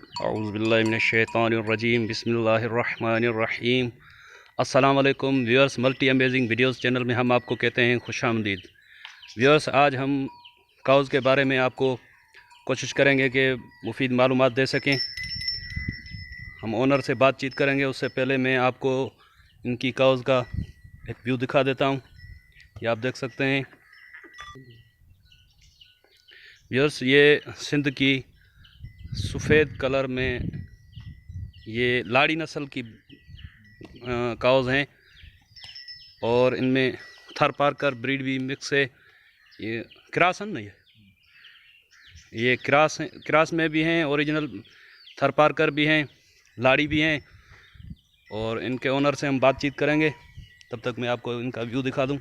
औज़ुबिल्लाहिमिनश्शैतानिर्रजीम बिस्मिल्लाहिर्रहमानिर्रहीम। अस्सलाम वालेकुम viewers, multi amazing videos channel में हम आपको कहते हैं खुशामदीद। व्यूअर्स, आज हम काउज़ के बारे में आपको कोशिश करेंगे कि मुफीद मालूमात दे सकें। हम ओनर से बातचीत करेंगे। उससे पहले मैं आपको इनकी काउज़ का एक व्यू दिखा देता हूँ। ये आप देख सकते हैं व्यूअर्स, ये सिंध की सफ़ेद कलर में ये लाड़ी नस्ल की काउज़ हैं और इनमें थरपारकर ब्रीड भी मिक्स है। ये क्रॉस है ना, ये क्रॉस में भी हैं, ओरिजिनल थरपारकर भी हैं, लाड़ी भी हैं। और इनके ओनर से हम बातचीत करेंगे। तब तक मैं आपको इनका व्यू दिखा दूं।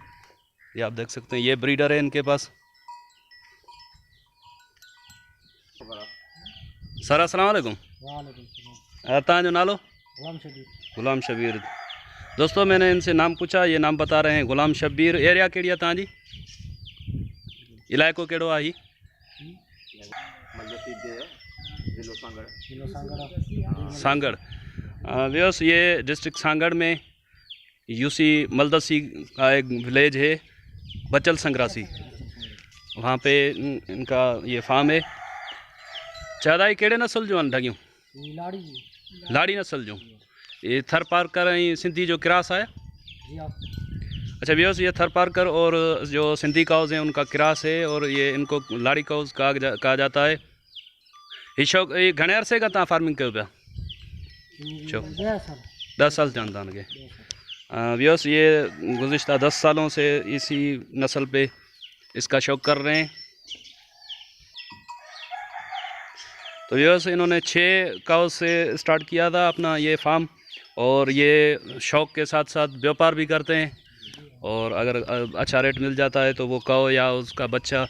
ये आप देख सकते हैं, ये ब्रीडर है इनके पास। सर अस्सलाम वालेकुम। तव्हांजो नालो? गुलाम शबीर। दोस्तों, मैंने इनसे नाम पूछा, ये नाम बता रहे हैं गुलाम शबीर। एरिया कहिड़ी आहे तव्हांजी? इलाइक़ो कहिड़ो आहे? सांगड़। व्यूअर्स, ये डिस्ट्रिक्ट सांगड़ में यूसी मलदसी का एक विलेज है, बचल संग्रासी, वहाँ पे इनका ये फार्म है। चादाई कहिड़े नस्ल जो आहिनि ढगियूं? लाड़ी नस्ल जो। ये थरपारकर ऐं सिंधी जो क्रॉस है। अच्छा व्यूअर्स, ये थरपारकर और जो सिंधी काउज़ हैं उनका क्रॉस है और ये इनको लाड़ी काउज़ कहा जाता है। ये घणे अरसे का तव्हां फार्मिंग कयो पिया? 10 साल थिया आहिनि तव्हांखे। व्यूअर्स, ये गुज़िश्ता 10 सालों से इसी नस्ल पे इसका शौक़ कर रहे हैं। तो व्यूअर्स, इन्होंने 6 काउज़ से स्टार्ट किया था अपना ये फार्म, और ये शौक़ के साथ साथ व्यापार भी करते हैं। और अगर अच्छा रेट मिल जाता है तो वो काऊ या उसका बच्चा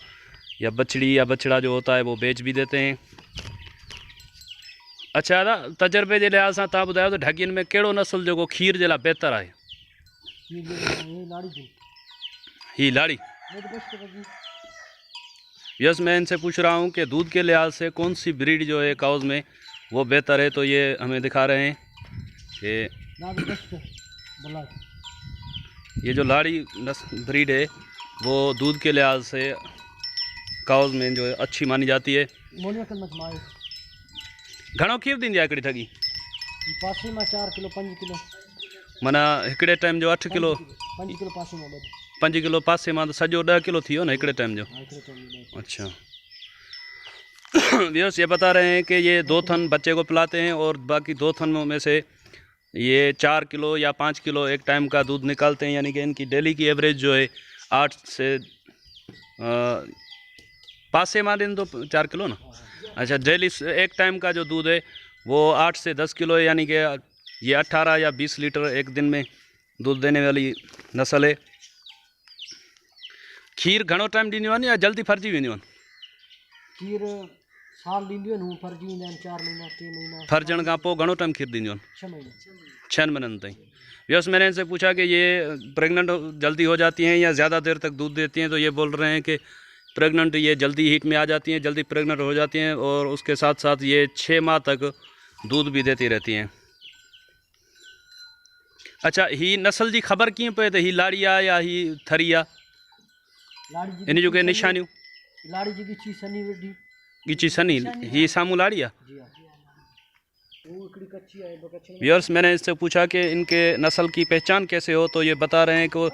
या बछड़ी या बछड़ा जो होता है वो बेच भी देते हैं। अच्छा दादा, तजर्बे के लिहाज से तव्हां ॿुधायो त ढगियुनि में कहिड़ो नस्ल जो खीर जे लाइ बहितर आहे? ही लाड़ी। यस, मैं इनसे पूछ रहा हूँ कि दूध के लिहाज से कौन सी ब्रीड जो है काउज़ में वो बेहतर है। तो ये हमें दिखा रहे हैं कि ये जो लाड़ी ब्रीड है वो दूध के लिहाज से काउज़ में जो है अच्छी मानी जाती है। घणो खीर दी आहे हिकिड़ी ठगी? 4 किलो 5 किलो माना हिकिड़े टाइम जो 8 किलो 5 किलो पासे में 5 किलो पासे में तो सॼो 10 किलो थी वियो न हिकिड़े टाइम जो। अच्छा व्यूअर्स, ये बता रहे हैं कि ये 2 थन बच्चे को पिलाते हैं और बाकी 2 थनों में से ये 4 किलो या 5 किलो एक टाइम का दूध निकालते हैं। यानी कि इनकी डेली की एवरेज जो है 8 से पासे मान दिन तो 4 किलो ना। अच्छा, डेली एक टाइम का जो दूध है वो 8 से 10 किलो है। यानी कि ये 18 या 20 लीटर एक दिन में दूध देने वाली नस्ल है। खीर घणो टाइम ॾींदियूं आहिनि या जल्दी फरिजी वेंदियूं आहिनि? खीर साल ॾींदियूं आहिनि, हू फरिजी वेंदा आहिनि 4 महीना 3 महीना। फरिजण खां पोइ घणो टाइम खीर ॾींदियूं आहिनि? 6 महीने 6 महीननि ताईं। व्यूअर्स, मैंने इनसे पूछा कि ये प्रेग्नेंट जल्दी हो जाती हैं या ज़्यादा देर तक दूध देती हैं। तो ये बोल रहे हैं कि प्रेग्नेंट ये जल्दी हीट में आ जाती हैं, जल्दी प्रेग्नेंट हो जाती हैं और उसके साथ साथ ये 6 माह तक दूध भी देती रहती हैं। अच्छा, ही नस्ल जी ख़बर कीअं पए त ही लाड़ी आहे या ही थरी आहे? इन जो के निशानियूं? लाड़ी जी गिची सनी वडी गिची सनी, ही सामू लाड़ी आहे। जी हां, वो एकड़ी कच्ची है बकचन। व्यूअर्स, मैंने इससे पूछा कि इनके नस्ल की पहचान कैसे हो, तो ये बता रहे हैं कि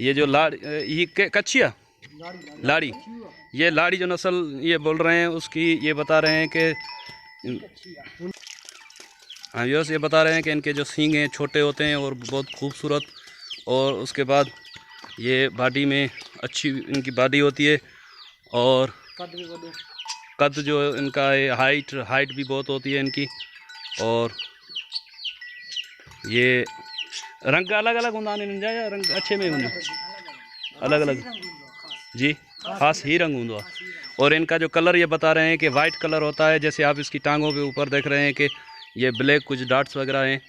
ये जो ये कच्ची है लाड़ी, ये लाड़ी जो नस्ल ये बोल रहे हैं उसकी ये बता रहे हैं कि हाँ व्यूअर्स, ये बता रहे हैं कि इनके जो सींग हैं छोटे होते हैं और बहुत खूबसूरत, और उसके बाद ये बॉडी में अच्छी इनकी बॉडी होती है और कद जो इनका है हाइट भी बहुत होती है इनकी। और ये रंग अलग अलग होंदा आहिनि या रंग अच्छे में हूंदा? अलग अलग जी, ख़ास ही रंग होंदा। और इनका जो कलर ये बता रहे हैं कि वाइट कलर होता है। जैसे आप इसकी टांगों पे ऊपर देख रहे हैं कि ये ब्लैक कुछ डॉट्स वगैरह हैं,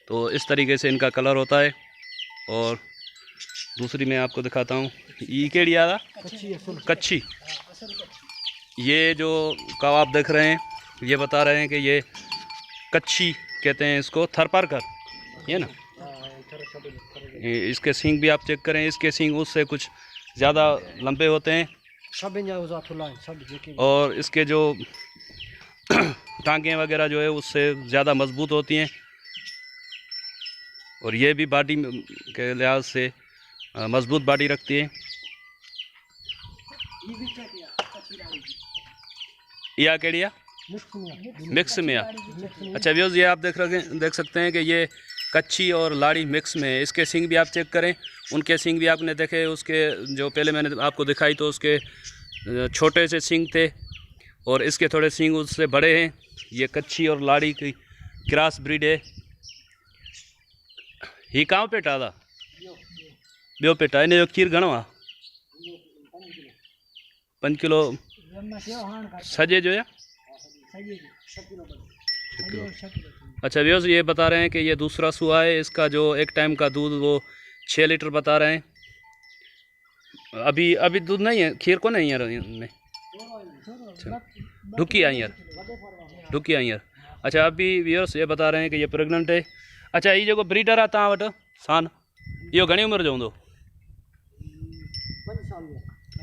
तो इस तरीके से इनका कलर होता है। और दूसरी मैं आपको दिखाता हूँ, ये केड़ी आ कच्छी। ये जो काव आप देख रहे हैं ये बता रहे हैं कि ये कच्छी कहते हैं इसको, थरपारकर, ये ना। इसके सींग भी आप चेक करें, इसके सींग उससे कुछ ज़्यादा लंबे होते हैं और इसके जो टांगें वगैरह जो है उससे ज़्यादा मजबूत होती हैं और ये भी बॉडी के लिहाज से मजबूत बॉडी रखती है। या केड़िया मिक्स में। अच्छा व्यूज़, ये आप देख सकते हैं कि ये कच्छी और लाड़ी मिक्स में है। इसके सींग भी आप चेक करें, उनके सींग भी आपने देखे, उसके जो पहले मैंने आपको दिखाई तो उसके छोटे से सींग थे और इसके थोड़े सींग उससे बड़े हैं। ये कच्छी और लाड़ी की क्रॉस ब्रीड है। ही कहाँ पेटा था ॿियो पेटा, इन जो खीर घणो आहे? 5 किलो सजे जो या 6 किलो। अच्छा व्यूअर्स, ये बता रहे हैं कि ये दूसरा सुआ है। इसका जो एक टाइम का दूध वो 6 लीटर बता रहे हैं। अभी दूध नहीं है, खीर को नहीं है इनमें। अच्छा, ढुकी आई यार। अच्छा अभी व्यूअर्स ये बता रहे हैं कि ये प्रेग्नेंट है। अच्छा ये जो ब्रीडर आहे तव्हां वटि सान, इहो घणी उमिरि जो हूंदो?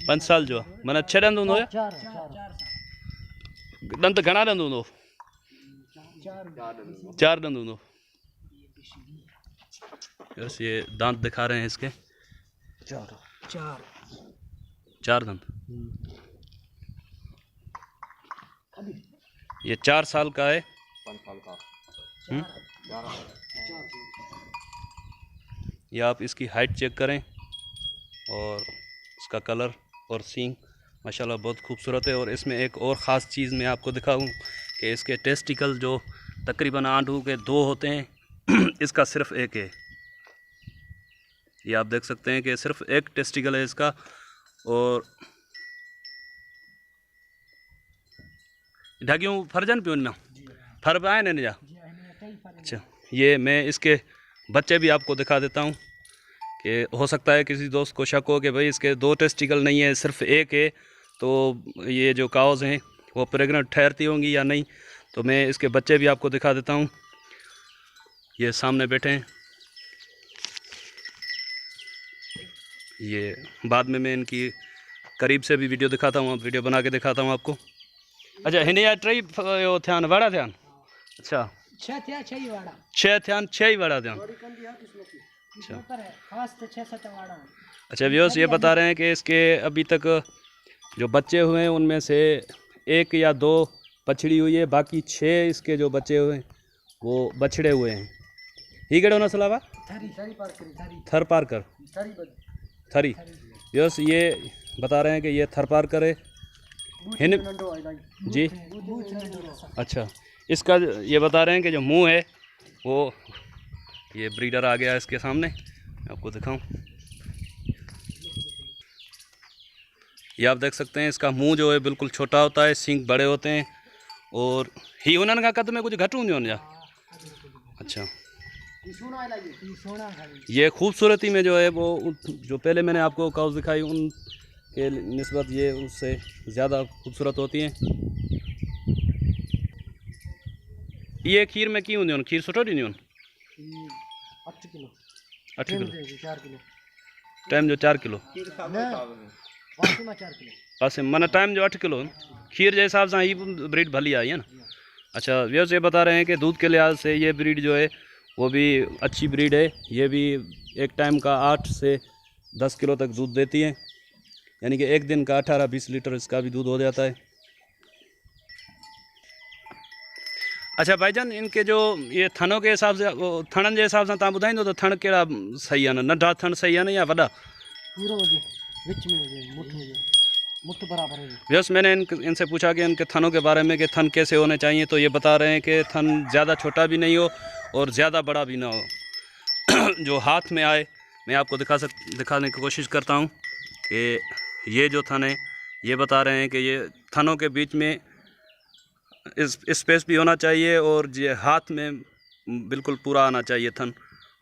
5 साल जो आहे, माना 6 ॾंद हूंदो या? ॾंद घणा ॾंद हूंदो? 4 ॾंद हूंदो। बस ये दांत दिखा रहे हैं इसके, 4 दंद। ये 4 साल का है। 5 साल का। ये आप इसकी हाइट चेक करें और इसका कलर और सींग माशाल्लाह बहुत खूबसूरत है। और इसमें एक और ख़ास चीज़ मैं आपको दिखाऊं कि इसके टेस्टिकल जो तकरीबन आंडू के 2 होते हैं इसका सिर्फ एक है। ये आप देख सकते हैं कि सिर्फ एक टेस्टिकल है इसका। और ढागियों फर्जन पियो ना फर आए न जा। अच्छा ये मैं इसके बच्चे भी आपको दिखा देता हूँ कि हो सकता है किसी दोस्त को शक हो कि भाई इसके 2 टेस्टिकल नहीं है सिर्फ एक है, तो ये जो काउज हैं वो प्रेग्नेंट ठहरती होंगी या नहीं। तो मैं इसके बच्चे भी आपको दिखा देता हूँ। ये सामने बैठे हैं। ये बाद में मैं इनकी करीब से भी वीडियो दिखाता हूँ, वीडियो बना के दिखाता हूँ आपको। अच्छा हिन जा 3 थियान वाड़ा थियान? अच्छा 6 थियान 6 ही वाड़ा थियान। अच्छा व्यूअर्स ये बता रहे हैं कि इसके अभी तक जो बच्चे हुए हैं उनमें से 1 या 2 बछड़ी हुई है, बाकी 6 इसके जो बच्चे हुए हैं वो बछड़े हुए हैं। ही कड़ो नस्ल आवा? थरपारकर। थरी। व्यूअर्स ये बता रहे हैं कि ये थरपारकर है। हिन जी अच्छा, इसका ये बता रहे हैं कि जो मुंह है वो, ये ब्रीडर आ गया है इसके सामने, मैं आपको दिखाऊं। ये आप देख सकते हैं इसका मुंह जो है बिल्कुल छोटा होता है, सींग बड़े होते हैं और ही उन्हनि का कद में कुछ घट हूंदियूं आहिनि छा? अच्छा ये खूबसूरती में जो है वो जो पहले मैंने आपको काउस दिखाई उन के निस्बत ये उससे ज़्यादा खूबसूरत होती हैं। ये खीर में की हूंदियूं आहिनि? खीर सुठो ॾींदियूं आहिनि? 8 किलो टाइम जो 4 किलो पासे माना टाइम जो 8 किलो खीर के हिसाब से ही ब्रीड भली आई है ना। अच्छा व्यूअर्स ये बता रहे हैं कि दूध के लिहाज से ये ब्रीड जो है वो भी अच्छी ब्रीड है। ये भी एक टाइम का 8 से 10 किलो तक दूध देती है, यानी कि एक दिन का 18-20 लीटर इसका भी दूध हो जाता है। अच्छा भाईजान इनके जो ये थनों के हिसाब से थणनि के हिसाब से तव्हां ॿुधाईंदो त थण कहिड़ा सही आहिनि? नंढा थण सही आहिनि या वॾा? यस मैंने इनसे पूछा कि इनके थनों के बारे में कि थन कैसे होने चाहिए, तो ये बता रहे हैं कि थन ज़्यादा छोटा भी नहीं हो और ज़्यादा बड़ा भी ना हो जो हाथ में आए। मैं आपको दिखाने की कोशिश करता हूँ कि ये जो थन है ये बता रहे हैं कि ये थनों के बीच में इस स्पेस भी होना चाहिए और ये हाथ में बिल्कुल पूरा आना चाहिए थन।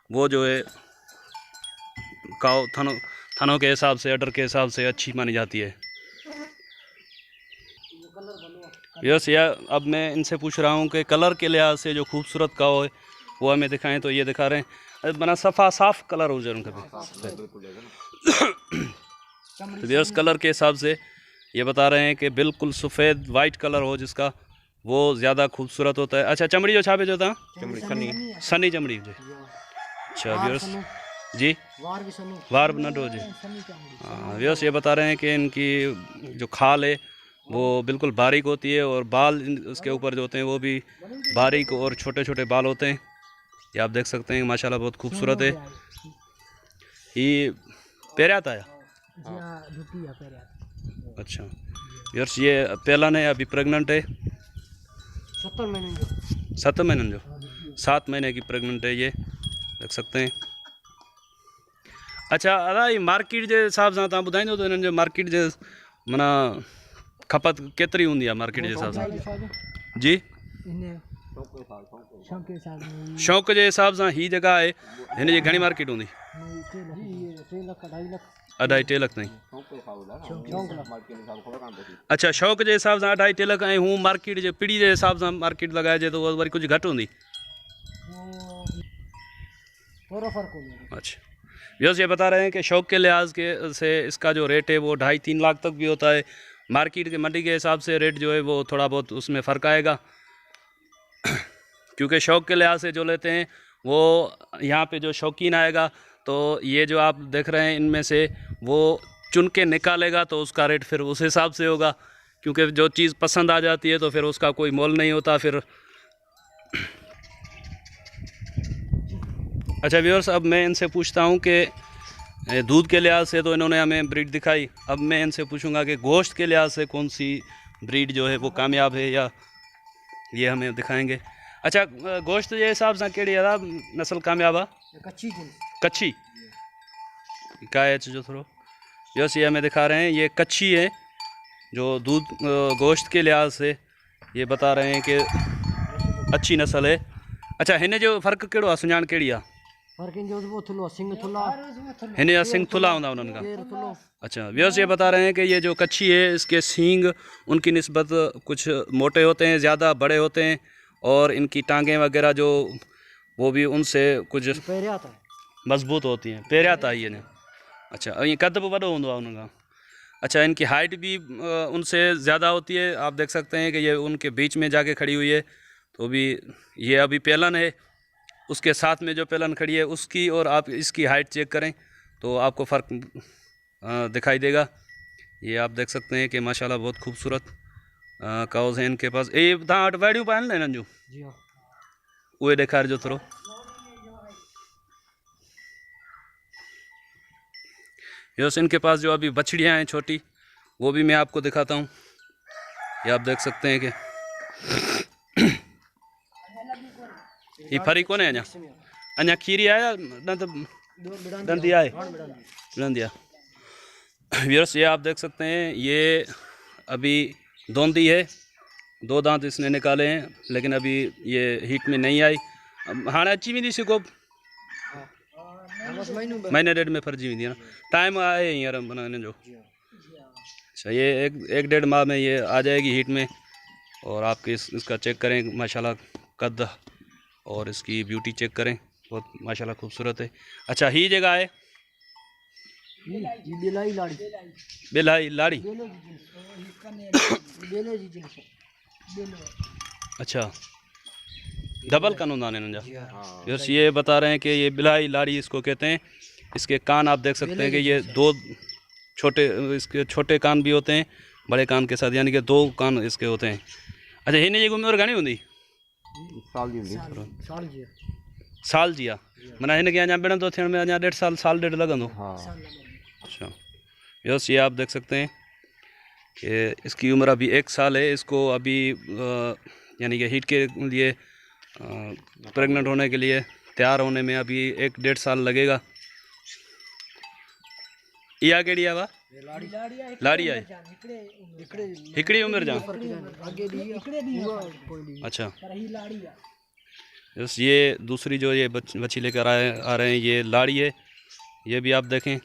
वो जो है काव थनों के हिसाब से, अडर के हिसाब से अच्छी मानी जाती है। यस या अब मैं इनसे पूछ रहा हूँ कि कलर के लिहाज से जो खूबसूरत काव है वो हमें दिखाएं। तो ये दिखा रहे हैं बना सफ़ा साफ कलर हो जाए उनका तो यस कलर के हिसाब से ये बता रहे हैं कि बिल्कुल सफ़ेद वाइट कलर हो जिसका वो ज़्यादा खूबसूरत होता है। अच्छा चमड़ी जो छापे जो था सनी चमड़ी जी। अच्छा व्यूअर्स जी वार भी सनी वार नडो जी। हाँ व्यूअर्स ये बता रहे हैं कि इनकी जो खाल है वो बिल्कुल बारीक होती है और बाल उसके ऊपर जो होते हैं वो भी बारीक और छोटे छोटे बाल होते हैं। ये आप देख सकते हैं माशाल्लाह बहुत खूबसूरत है। ये पेरियात आया अच्छा व्यूअर्स ये पहला है अभी प्रेग्नेंट है 7 महीने जो 7 महीने की प्रेग्नेंट है ये देख सकते हैं। अच्छा अदा ये मार्केट के हिसाब से तव्हां ॿुधाईंदो तो इन्हनि जो मार्केट जे माना खपत केतिरी हूंदी आहे मार्केट जे हिसाब सां जी शौक़ जे हिसाब सां ही जगह है हिन जी घणी मार्केट हूंदी 2.5 लख ताईं। अच्छा शौक़ जे हिसाब सां 2.5 लख ऐं हू मार्केट जे पीढ़ी जे हिसाब सां मार्केट लॻाइजे तो वरी कुझु घटि हूंदी। अच्छा व्यूअर्स ये बता रहे हैं कि शौक़ के लिहाज के से इसका जो रेट है वो 2.5-3 लाख तक भी होता है। मार्केट के मंडी के हिसाब से रेट जो है वो थोड़ा बहुत उसमें फ़र्क आएगा क्योंकि शौक़ के लिहाज से जो लेते हैं वो यहाँ पे जो शौकीन आएगा तो ये जो आप देख रहे हैं इनमें से वो चुन के निकालेगा तो उसका रेट फिर उस हिसाब से होगा क्योंकि जो चीज़ पसंद आ जाती है तो फिर उसका कोई मोल नहीं होता फिर। अच्छा व्यूअर्स अब मैं इनसे पूछता हूँ कि दूध के लिहाज से तो इन्होंने हमें ब्रीड दिखाई। अब मैं इनसे पूछूंगा कि गोश्त के लिहाज से कौन सी ब्रीड जो है वो कामयाब है या ये हमें दिखाएंगे। अच्छा गोश्त के हिसाब से कहिड़ी नस्ल कामयाब आहे कच्छी क्या है जो थोड़ा व्यूअर्स ये हमें दिखा रहे हैं ये कच्छी है जो दूध गोश्त के लिहाज से ये बता रहे हैं कि अच्छी नस्ल है। अच्छा हिन जो फ़र्क़ु कहिड़ो आहे सुञाण कहिड़ी आहे हिन जा सिंग थुल्हा हूंदा उन्हनि खां। अच्छा व्यूअर्स ये बता रहे हैं कि ये जो कच्छी है इसके सींग उनकी निस्बत कुछ मोटे होते हैं ज़्यादा बड़े होते हैं और इनकी टांगें वगैरह जो वो भी उनसे कुछ मजबूत होती हैं पेरियात आई है। अच्छा ये कद वॾो हूंदो आहे उनका। अच्छा इनकी हाइट भी उनसे ज़्यादा होती है। आप देख सकते हैं कि ये उनके बीच में जाके खड़ी हुई है तो भी ये अभी पेलन है उसके साथ में जो पेलन खड़ी है उसकी और आप इसकी हाइट चेक करें तो आपको फ़र्क दिखाई देगा। ये आप देख सकते हैं कि माशाल्लाह बहुत खूबसूरत काउज़ हैं इनके पास। ये तव्हां वटि वाड़ियूं पाइनि न इन्हनि जूं उहे ॾेखारिजो थोरो। यस इनके पास जो अभी बछड़ियाँ हैं छोटी वो भी मैं आपको दिखाता हूँ। ये आप देख सकते हैं कि ये फरी कौन है अञा खीरी आया दंदी आए दंदिया। व्यूअर्स ये आप देख सकते हैं ये अभी दोंदी है 2 दांत इसने निकाले हैं लेकिन अभी ये हीट में नहीं आई। हाँ अची वेंदी सिको महीने 1.5 में फर्जी वेंदी ना टाइम आहे हींअर माना इन जो। अच्छा ये 1-1.5 माह में ये आ जाएगी हीट में और आप इसका चेक करें माशाल्लाह कद और इसकी ब्यूटी चेक करें बहुत माशाल्लाह खूबसूरत है। अच्छा ही जगह है बेलाई लाड़ी अच्छा डबल कान होंदा इन्हनि जा। यस ये बता रहे हैं कि ये बिलाई लाड़ी इसको कहते हैं। इसके कान आप देख सकते हैं कि ये 2 छोटे इसके छोटे कान भी होते हैं बड़े कान के साथ यानी कि 2 कान इसके होते हैं। अच्छा हिन जी उम्र घणी हूंदी साल जी आहे माना हिन खे अञा ॿिड़नि थो थियण में अञा 1.5 साल 1.5 लॻंदो। अच्छा यस ये आप देख सकते हैं कि इसकी उम्र अभी 1 साल है। इसको अभी यानी कि हीट के लिए प्रेग्नेंट होने के लिए तैयार होने में अभी 1-1.5 साल लगेगा। इहा कहिड़ी आहे लाड़ी आहे हिकिड़ी उम्र जा। अच्छा यस ये दूसरी जो ये बच्ची लेकर आ रहे हैं ये लाड़ी है। ये भी आप देखें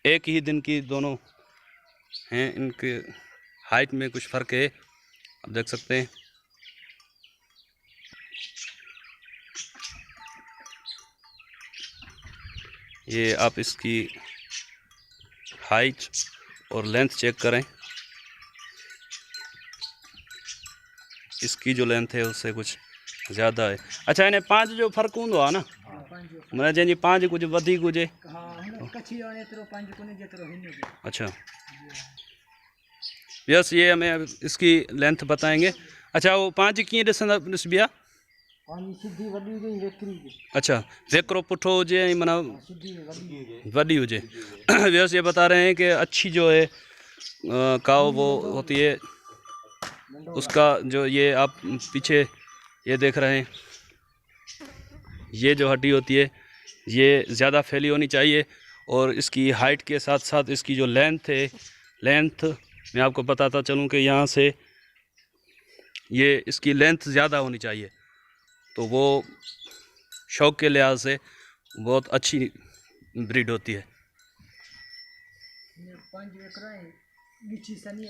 एक ही दिन की दोनों हैं। इनके हाइट में कुछ फ़र्क है आप देख सकते हैं। ये आप इसकी हाइट और लेंथ चेक करें। इसकी जो लेंथ है उससे कुछ ज़्यादा है। अच्छा, इन्हें 5 जो फ़र्क़ु हूंदो आहे न, मतलब जंहिंजी 5 कुछ वधीक हुजे। अच्छा, यस, ये हमें इसकी लेंथ बताएंगे। अच्छा, वो 5 कीअं ॾिसबी आहे? अच्छा, वेकरो पुठो हुजे ऐं माना वॾी हुजे। व्यस ये बता रहे हैं कि अच्छी जो है काव वो होती है, उसका जो ये आप पीछे ये देख रहे हैं, ये जो हड्डी होती है ये ज़्यादा फैली होनी चाहिए। और इसकी हाइट के साथ साथ इसकी जो लेंथ है, लेंथ मैं आपको बताता चलूँ कि यहाँ से ये इसकी लेंथ ज़्यादा होनी चाहिए, तो वो शौक के लिहाज से बहुत अच्छी ब्रीड होती है।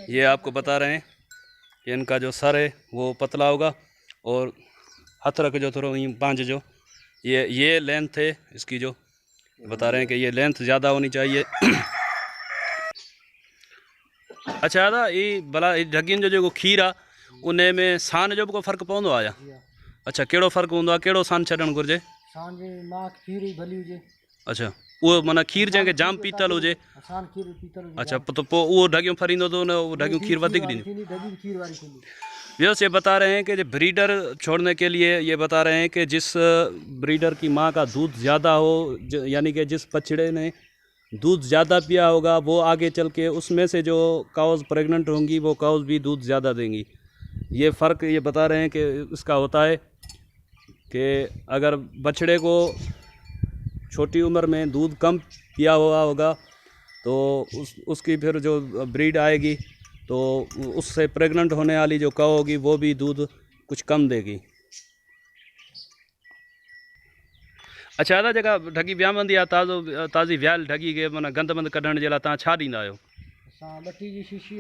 ये आपको बता रहे हैं कि इनका जो सर है वो पतला होगा और हथ रख जो थोड़ा 5 जो ये लेंथ है इसकी, जो बता रहे हैं कि ये लेंथ ज़्यादा होनी चाहिए। अच्छा दादा, ये भला ढगियुनि जो खीर आहे उन में सान जो भी को फ़र्क़ु पवंदो आहे? अच्छा, कहिड़ो फ़र्क़ु हूंदो आहे? कहिड़ो सान छॾणु घुरिजे? अच्छा, उहो माना खीर जंहिंखे जाम पीतल हुजे। अच्छा, तो पोइ उहो ढगियूं फरींदो तो उन ढगियूं खीर वधीक ॾींदियूं। व्यस ये बता रहे हैं कि ब्रीडर छोड़ने के लिए ये बता रहे हैं कि जिस ब्रीडर की माँ का दूध ज़्यादा हो, यानी कि जिस बछड़े ने दूध ज़्यादा पिया होगा, वो आगे चल के उसमें से जो काउज़ प्रेग्नेंट होंगी वो काउज़ भी दूध ज़्यादा देंगी। ये फ़र्क ये बता रहे हैं कि इसका होता है कि अगर बछड़े को छोटी उम्र में दूध कम पिया हुआ होगा तो उसकी फिर जो ब्रीड आएगी तो उससे प्रेग्नेंट होने वाली जो काऊ होगी वो भी दूध कुछ कम देगी। अच्छा दादा, जेका ढगी वियामंदी आहे ताज़ी वियाल ढगी के माना गंद मंद कढण जे लाइ तव्हां छा ॾींदा आहियो? बटी जी शीशी,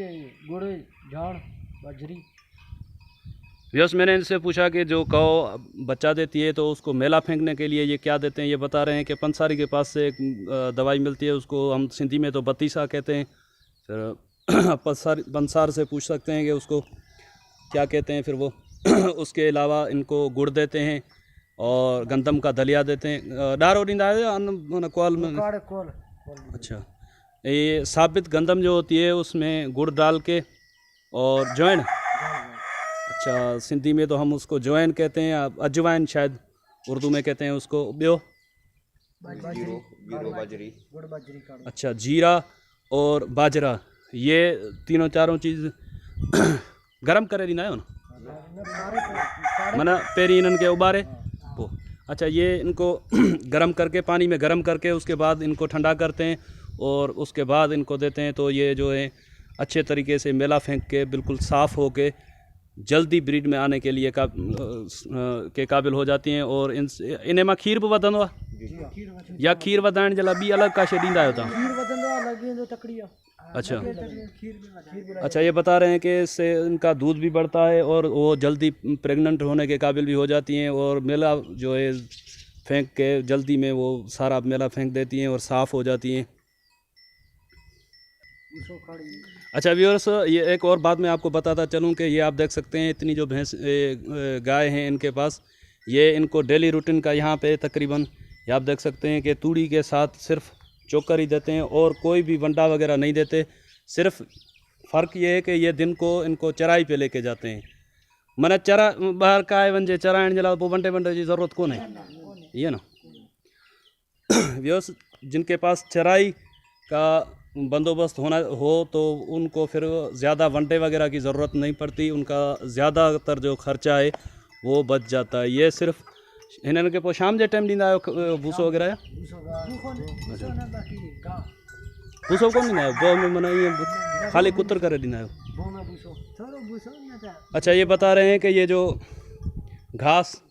गुड़, झाड़, बाजरी। व्यस मैंने इनसे पूछा कि जो काऊ बच्चा देती है तो उसको मेला फेंकने के लिए ये क्या देते हैं? ये बता रहे हैं कि पंसारी के पास से एक दवाई मिलती है, उसको हम सिंधी में तो बत्तीसा कहते हैं। फिर पंसार से पूछ सकते हैं कि उसको क्या कहते हैं फिर वो। उसके अलावा इनको गुड़ देते हैं और गंदम का दलिया देते हैं। डारो ॾींदा आहियो कोल में? अच्छा, ये साबित गंदम जो होती है उसमें गुड़ डाल के और जवैन। अच्छा, सिंधी में तो हम उसको जवैन कहते हैं, अजवाइन शायद उर्दू में कहते हैं उसको। ॿियो? अच्छा, जीरा और बाजरा, ये तीनों चारों चीज़ गरम करे ॾींदा आहियो न? माना पहिरीं इन्हनि खे उॿारे पोइ। अच्छा, ये इनको गरम करके, पानी में गरम करके उसके बाद इनको ठंडा करते हैं और उसके बाद इनको देते हैं, तो ये जो है अच्छे तरीके से मेला फेंक के बिल्कुल साफ़ हो के जल्दी ब्रीड में आने के लिए के काबिल हो जाती हैं। और इन्हें मां खीर भी वधंदो आहे या खीर वधाइण जे लाइ ॿी अलॻि का शइ ॾींदा आहियो तव्हां? अच्छा, अच्छा, ये बता रहे हैं कि इससे इनका दूध भी बढ़ता है और वो जल्दी प्रेग्नेंट होने के काबिल भी हो जाती हैं और मेला जो है फेंक के जल्दी में वो सारा मेला फेंक देती हैं और साफ़ हो जाती हैं। अच्छा व्यूअर्स, ये एक और बात मैं आपको बताता चलूँ कि ये आप देख सकते हैं इतनी जो भैंस गाय हैं इनके पास, ये इनको डेली रूटीन का यहाँ पे तकरीबन ये आप देख सकते हैं कि तूड़ी के साथ सिर्फ चोकर ही देते हैं और कोई भी वंडा वगैरह नहीं देते। सिर्फ फ़र्क ये है कि ये दिन को इनको चराई पे लेके जाते हैं। माना चरा बाहर काए वंजे चराइण जे लाइ पोइ वंडे जी ज़रूरत कोन्हे, ये ना। व्यूअर्स, जिनके पास चराई का बंदोबस्त हो तो उनको फिर ज़्यादा वंडे वगैरह की ज़रूरत नहीं पड़ती, उनका ज़्यादातर जो ख़र्चा है वो बच जाता है। ये सिर्फ हिननि खे पोइ शाम जे टाइम ॾींदा आहियो भूसो वग़ैरह? भूसो कोन ॾींदा आहियो? गौ में माना ईअं ख़ाली कुतर करे ॾींदा आहियो? अच्छा, ये बता रहे हैं कि ये जो घास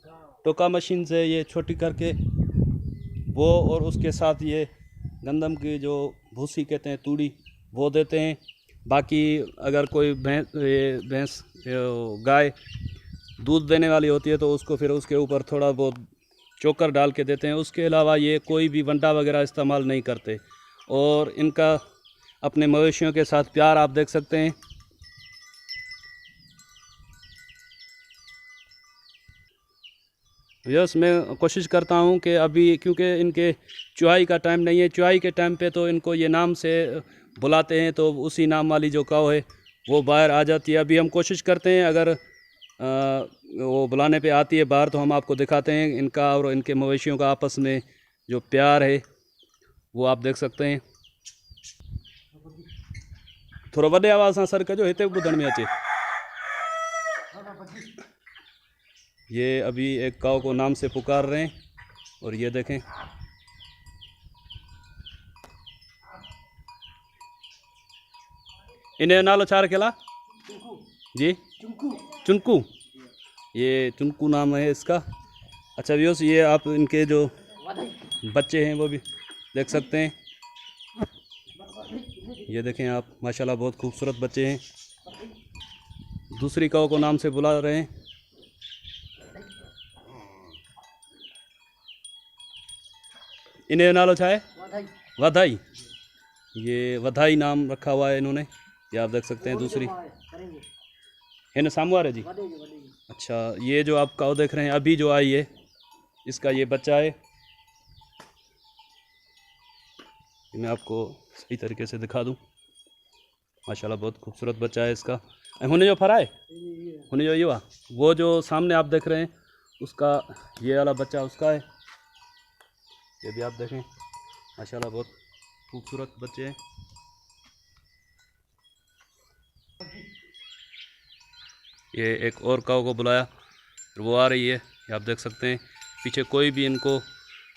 टोका मशीन से ये छोटी करके वो और उसके साथ ये गंदम की जो भूसी कहते हैं तूड़ी वो देते हैं बाकी अगर कोई भैंस गाय दूध देने वाली होती है तो उसको फिर उसके ऊपर थोड़ा बहुत चोकर डाल के देते हैं। उसके अलावा ये कोई भी वंडा वगैरह इस्तेमाल नहीं करते। और इनका अपने मवेशियों के साथ प्यार आप देख सकते हैं। यस, मैं कोशिश करता हूं कि अभी, क्योंकि इनके चुहाई का टाइम नहीं है, चुहाई के टाइम पे तो इनको ये नाम से बुलाते हैं, तो उसी नाम वाली जो काऊ है वो बाहर आ जाती है। अभी हम कोशिश करते हैं, अगर वो बुलाने पे आती है बाहर तो हम आपको दिखाते हैं इनका और इनके मवेशियों का आपस में जो प्यार है वो आप देख सकते हैं। थोड़ा वॾे आवाज़ सां सर कजो, हिते ॿुधण में अचे। ये अभी एक काऊ को नाम से पुकार रहे हैं और ये देखें, इन्हें नालो छा रखेला जी? चुनकू। ये चुनकू नाम है इसका। अच्छा व्यूअर्स, ये आप इनके जो बच्चे हैं वो भी देख सकते हैं। ये देखें आप, माशाल्लाह बहुत खूबसूरत बच्चे हैं। दूसरी काऊ को नाम से बुला रहे हैं। इन्हें नालो छा है? वधाई। ये वधाई नाम रखा हुआ है इन्होंने, ये आप देख सकते हैं। दूसरी है सामू वाले जी। अच्छा, ये जो आप काऊ देख रहे हैं अभी जो आई है, इसका ये बच्चा है। मैं आपको सही तरीके से दिखा दूं। माशाल्लाह बहुत खूबसूरत बच्चा है इसका। होने जो फरा है, होने जो ये हुआ, वो जो सामने आप देख रहे हैं उसका ये वाला बच्चा उसका है। ये भी आप देखें, माशाल्लाह बहुत खूबसूरत बच्चे हैं। ये एक और काऊ को बुलाया, वो आ रही है, ये आप देख सकते हैं। पीछे कोई भी इनको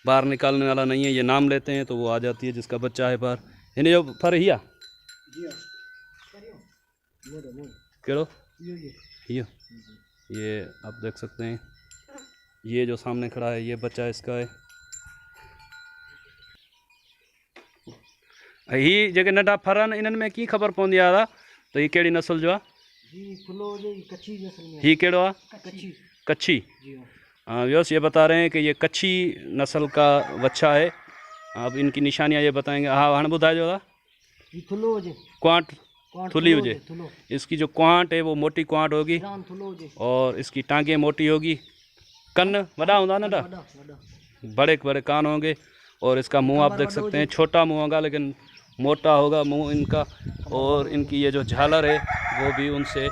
बाहर निकालने वाला नहीं है, ये नाम लेते हैं तो वो आ जाती है जिसका बच्चा है बाहर। इन्हें जो फर हिया केड़ो हिया, ये आप देख सकते हैं। ये जो सामने खड़ा है ये बच्चा इसका है। ही जेके नंढा फर आहिनि इन्हनि में कीअं ख़बर पवंदी आहे त ही कहिड़ी नस्ल जो आहे? ही कहिड़ो आहे? कच्छी। व्यूअर्स, ये बता रहे हैं कि ये कच्छी नस्ल का बच्चा है। अब इनकी निशानियाँ ये बताएंगे। हाँ, हाणे ॿुधाइजो था। क्वांट थुली हुजे। इसकी जो क्वांट है वो मोटी क्वांट होगी और इसकी टांगें मोटी होगी। कन वड़ा होंगे, नंढा बड़े बड़े कान होंगे और इसका मुंह आप देख सकते हैं, छोटा मुंह होगा लेकिन मोटा होगा मुंह इनका। और इनकी ये जो झालर है वो भी उनसे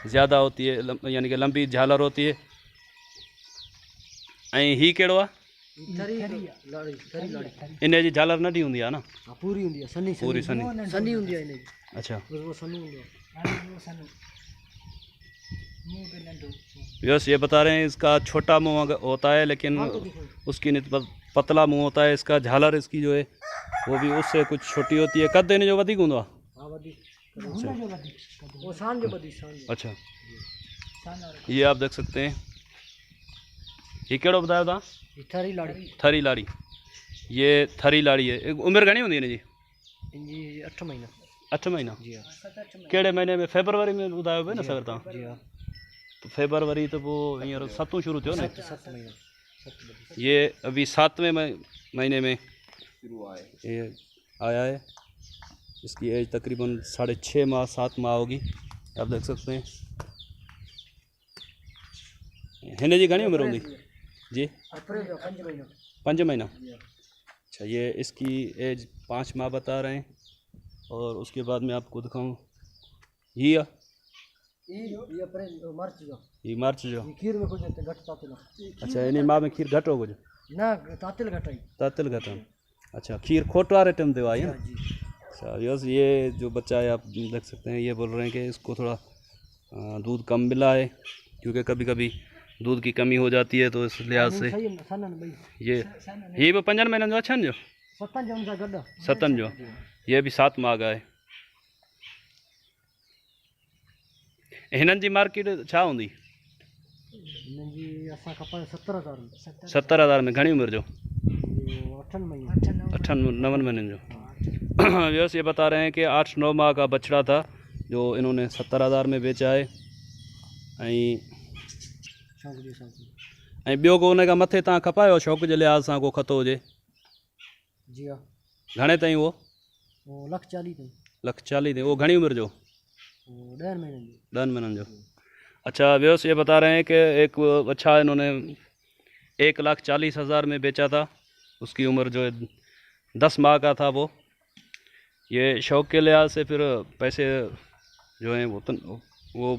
ज़्यादा होती है, यानी कि लंबी झालर होती है। ऐं ही कहिड़ो आहे? इन जी झालर नंढी हूंदी आहे न? पूरी हूंदी आहे, सनी पूरी सनी हूंदी आहे इन जी। अच्छा, वो सनी हूंदी आहे। यस, ये बता रहे हैं इसका छोटा मुंह होता है लेकिन उसकी निस्बत पतला मुंह होता है इसका। झालर इसकी जो है वो भी उससे कुछ छोटी होती है। कद देने जो वधिक हूंदो आहे? अच्छा, ये आप देख सकते हैं। ये कहिड़ो ॿुधायो तव्हां? थरी लाड़ी। ये थरी लाड़ी है। उम्र घणी हूंदी हिन जी? 8 महीना। 8 महीना? कहिड़े महीने में? फेबरवरी में ॿुधायो पियो न सर तव्हां? तो फेबरवरी तो वो हींअर 7 शुरू थियो न? ये अभी 7वें महीने में ये आया है। इसकी एज तकरीबन 6.5 माह 7 माह होगी, आप देख सकते हैं। हिन जी घणी उम्र होंगी जी? 5 महीना। अच्छा, ये इसकी एज 5 माह बता रहे हैं। और उसके बाद मैं आपको दिखाऊँ, ये मार्च जो खीर में कुछ घट तातिल। अच्छा, इन माह में खीर घट हो कुछ ना, तातिल घटाई। तातिल घट। अच्छा, खीर खोट वाले टाइम ते आई है। अच्छा यस, ये जो बच्चा है आप देख सकते हैं, ये बोल रहे हैं कि इसको थोड़ा दूध कम मिला है, क्योंकि कभी कभी दूध की कमी हो जाती है, तो इस लिहाज से ये भी 5 महीननि जो अछनि जो 7 जो ये भी 7 माह है। हिननि जी मार्केट छा हूंदी? 70,000 में। घणी उम्र जो? 8-9 महीननि जो। व्यवस्था ये बता रहे हैं कि 8-9 माह का बछड़ा था जो इन्होंने 70,000 में बेचा है। ऐं शौक़ जे हिसाब सां। ऐं ॿियो को उन खां मथे तव्हां खपायो शौक़ जे लिहाज़ सां को खतो हुजे? जी हाँ। घणे ताईं उहो? वो 1,40,000 ताईं। 1,40,000 ताईं। वो घणी उम्र जो? वो 10 महीने जो। 10 महीनों जो। अच्छा व्यूअर्स ये बता रहे हैं कि एक बच्चा इन्होंने 1,40,000 में बेचा था। उसकी उम्र जो है 10 माह का था वो। ये शौक़ के लिहाज से फिर पैसे जो हैं वो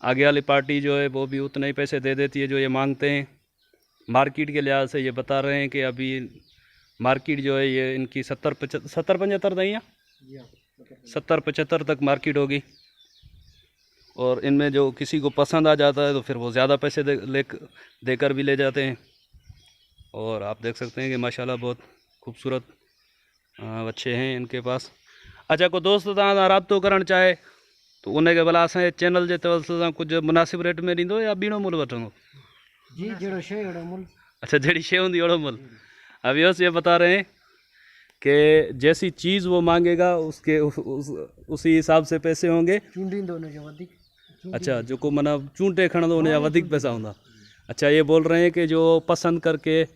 आगे वाली पार्टी जो है वो भी उतने ही पैसे दे देती है जो ये मांगते हैं। मार्केट के लिहाज से ये बता रहे हैं कि अभी मार्केट जो है ये इनकी 70-75 नहीं है, जी हाँ। 70-75 तक मार्केट होगी। और इनमें जो किसी को पसंद आ जाता है तो फिर वो ज़्यादा पैसे देकर भी ले जाते हैं। और आप देख सकते हैं कि माशाल्लाह बहुत खूबसूरत बच्चे हैं इनके पास। अच्छा को दोस्त तव्हां राब्तो करणु चाहे तो उनखे भला असांजे चैनल जे तरफ़ सां कुझु मुनासिब रेट में ॾींदो या ॿीणो मुल्ह वठंदो? जी जहिड़ो शइ अहिड़ो मुल्ह। अच्छा जहिड़ी शइ हूंदी अहिड़ो मुल्ह। अब ये बता रहे हैं कि जैसी चीज़ वो मांगेगा उसके उसी हिसाब से पैसे होंगे। चूंडींदो हुनजो वधीक। अच्छा जो को मना चूंटे खणंदो उनजा वधीक पैसा होंदा। अच्छा ये बोल रहे हैं कि जो पसंद करके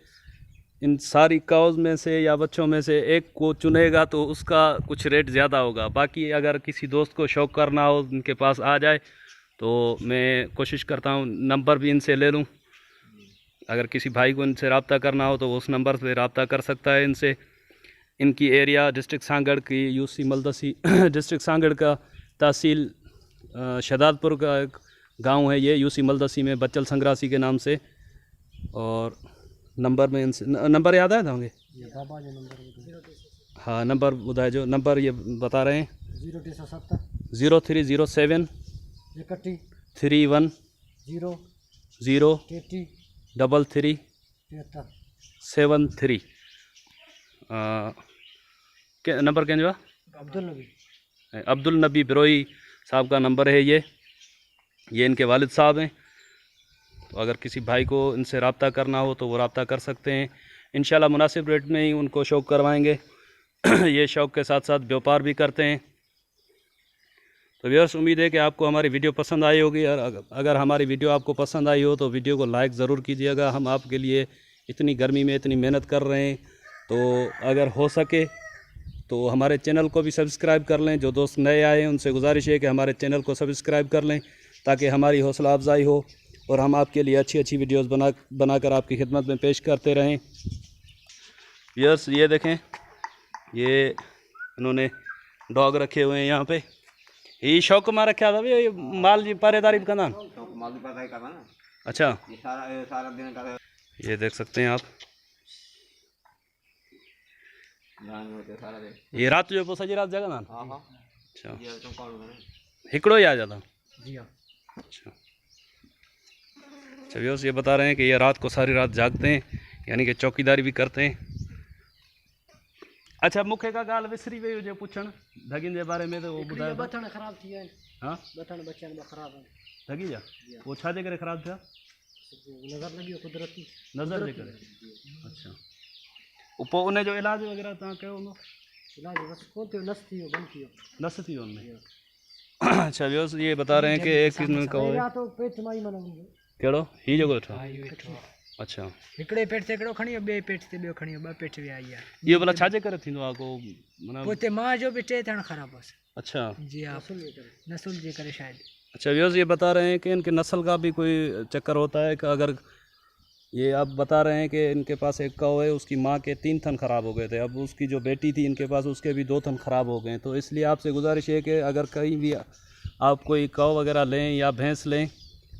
इन सारी काउज में से या बच्चों में से एक को चुनेगा तो उसका कुछ रेट ज़्यादा होगा। बाकी अगर किसी दोस्त को शौक़ करना हो इनके पास आ जाए तो मैं कोशिश करता हूँ नंबर भी इनसे ले लूँ। अगर किसी भाई को इनसे रब्ता करना हो तो वो उस नंबर पे रब्ता कर सकता है इनसे। इनकी एरिया डिस्ट्रिक्ट सांगड़ की यूसी मलदसी डिस्ट्रिक्ट सांगड़ का तहसील शहदादपुर का एक गांव है ये, यूसी मलदसी में बच्चल संग्रासी के नाम से। और नंबर में इनसे नंबर याद है तव्हांखे? बाबा जो नंबर। हाँ नंबर ॿुधाए जो। नंबर ये बता रहे हैं 0307 0307 31 0 33 73 के नंबर कंहिंजो आहे? अब्दुल नबी बिरोई साहब का नंबर है ये इनके वालिद साहब हैं। तो अगर किसी भाई को इनसे रब्ता करना हो तो वो रब्ता कर सकते हैं। इंशाल्लाह मुनासिब रेट में ही उनको शौक़ करवाएंगे। ये शौक़ के साथ साथ व्यापार भी करते हैं। तो व्यूअर्स उम्मीद है कि आपको हमारी वीडियो पसंद आई होगी। और अगर हमारी वीडियो आपको पसंद आई हो तो वीडियो को लाइक ज़रूर कीजिएगा। हम आपके लिए इतनी गर्मी में इतनी मेहनत कर रहे हैं तो अगर हो सके तो हमारे चैनल को भी सब्सक्राइब कर लें। जो दोस्त नए आए हैं उनसे गुजारिश है कि हमारे चैनल को सब्सक्राइब कर लें ताकि हमारी हौसला अफजाई हो और हम आपके लिए अच्छी अच्छी वीडियोस बनाकर आपकी खिदमत में पेश करते रहें। व्यूअर्स ये देखें, ये इन्होंने डॉग रखे हुए हैं यहाँ पे। ये शौक़ में रखा था भैया, ये माल जी पहरेदारी भी करना। अच्छा ये देख सकते हैं आप, ये रात जो पोइ सॼी रात जगंदा आहिनि। अच्छा हिकिड़ो ही आ जाता? जी हाँ। अच्छा अच्छा व्यूअर्स ये बता रहे हैं कि ये रात को सारी रात जागते हैं, यानी कि चौकीदारी भी करते हैं। अच्छा मूंखे का ॻाल्हि विसरी वई हुजे पुछण धगिन जे बारे में तो वो ॿुधायो। बथण ख़राब थी विया आहिनि। हाँ बथण बच्चनि ॿ ख़राब आहिनि। धगी जा वो छा जे करे ख़राब थिया? नज़र लॻी वियो कुदरती। नज़र जे करे। अच्छा पोइ उन जो इलाज वग़ैरह तव्हां कयो हूंदो? इलाज बस कोन थियो, नस थी वियो, बंदि थी वियो। नस थी वियो उनमें। अच्छा व्यूअर्स ये बता रहे हैं कि एक किस्म का या तो पेट माई मन कहिड़ो ही जेको वेठो? अच्छा हिकिड़े पेट ते हिकिड़ो खणी वियो, ॿिए पेट ते ॿियो खणी वियो, ॿ पेट विया आहे। इहो भला छा जे करे थींदो आहे को माना? पोइ ते मां जो बि टे थियणु ख़राबु हुअसि। अच्छा जी हाँ, नसुल जे करे शायद। अच्छा व्यूअर्स ये बता रहे हैं कि इनके नस्ल का भी कोई चक्कर होता है कि अगर ये आप बता रहे हैं कि इनके पास एक कौ है, उसकी माँ के 3 थन ख़राब हो गए थे। अब उसकी जो बेटी थी इनके पास उसके भी 2 थन ख़राब हो गए। तो इसलिए आपसे गुजारिश है कि अगर कहीं भी आप कोई कौ वगैरह लें या भैंस लें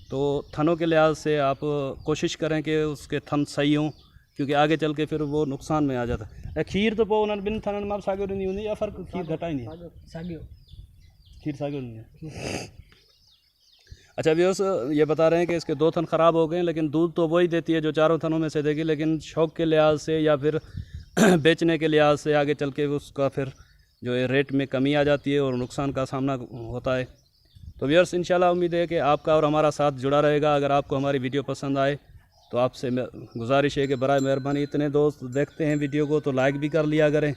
तो थनों के लिहाज से आप कोशिश करें कि उसके थन सही हों, क्योंकि आगे चल के फिर वो नुकसान में आ जाता है। खीर तो पोइ उन्हनि 2 थननि मां साॻियो ॾींदी हूंदी या फ़र्क़ु खीर घटाईंदी? साॻियो खीर साॻियो ॾींदी है। अच्छा व्यूअर्स ये बता रहे हैं कि इसके 2 थन ख़राब हो गए, लेकिन दूध तो वही देती है जो 4 थनों में से देगी, लेकिन शौक़ के लिहाज से या फिर बेचने के लिहाज से आगे चल के उसका फिर जो है रेट में कमी आ जाती है और नुकसान का सामना होता है। तो व्यूअर्स इंशाल्लाह उम्मीद है कि आपका और हमारा साथ जुड़ा रहेगा। अगर आपको हमारी वीडियो पसंद आए तो आपसे गुजारिश है कि बराए मेहरबानी इतने दोस्त देखते हैं वीडियो को तो लाइक भी कर लिया करें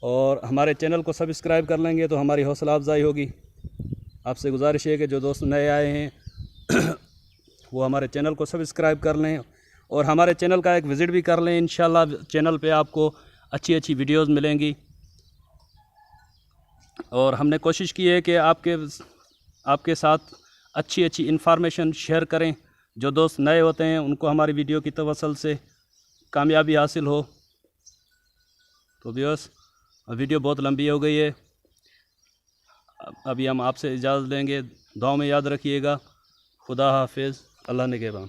और हमारे चैनल को सब्सक्राइब कर लेंगे तो हमारी हौसला अफजाई होगी। आपसे गुजारिश है कि जो दोस्त नए आए हैं वो हमारे चैनल को सब्सक्राइब कर लें और हमारे चैनल का एक विज़िट भी कर लें। इंशाल्लाह चैनल पे आपको अच्छी अच्छी वीडियोस मिलेंगी और हमने कोशिश की है कि आपके साथ अच्छी अच्छी इन्फॉर्मेशन शेयर करें। जो दोस्त नए होते हैं उनको हमारी वीडियो की तवसल से कामयाबी हासिल हो। तो व्यूअर्स, वीडियो बहुत लंबी हो गई है, अभी हम आपसे इजाज़त लेंगे। दुआ में याद रखिएगा। खुदा हाफिज़। अल्लाह निगहबान।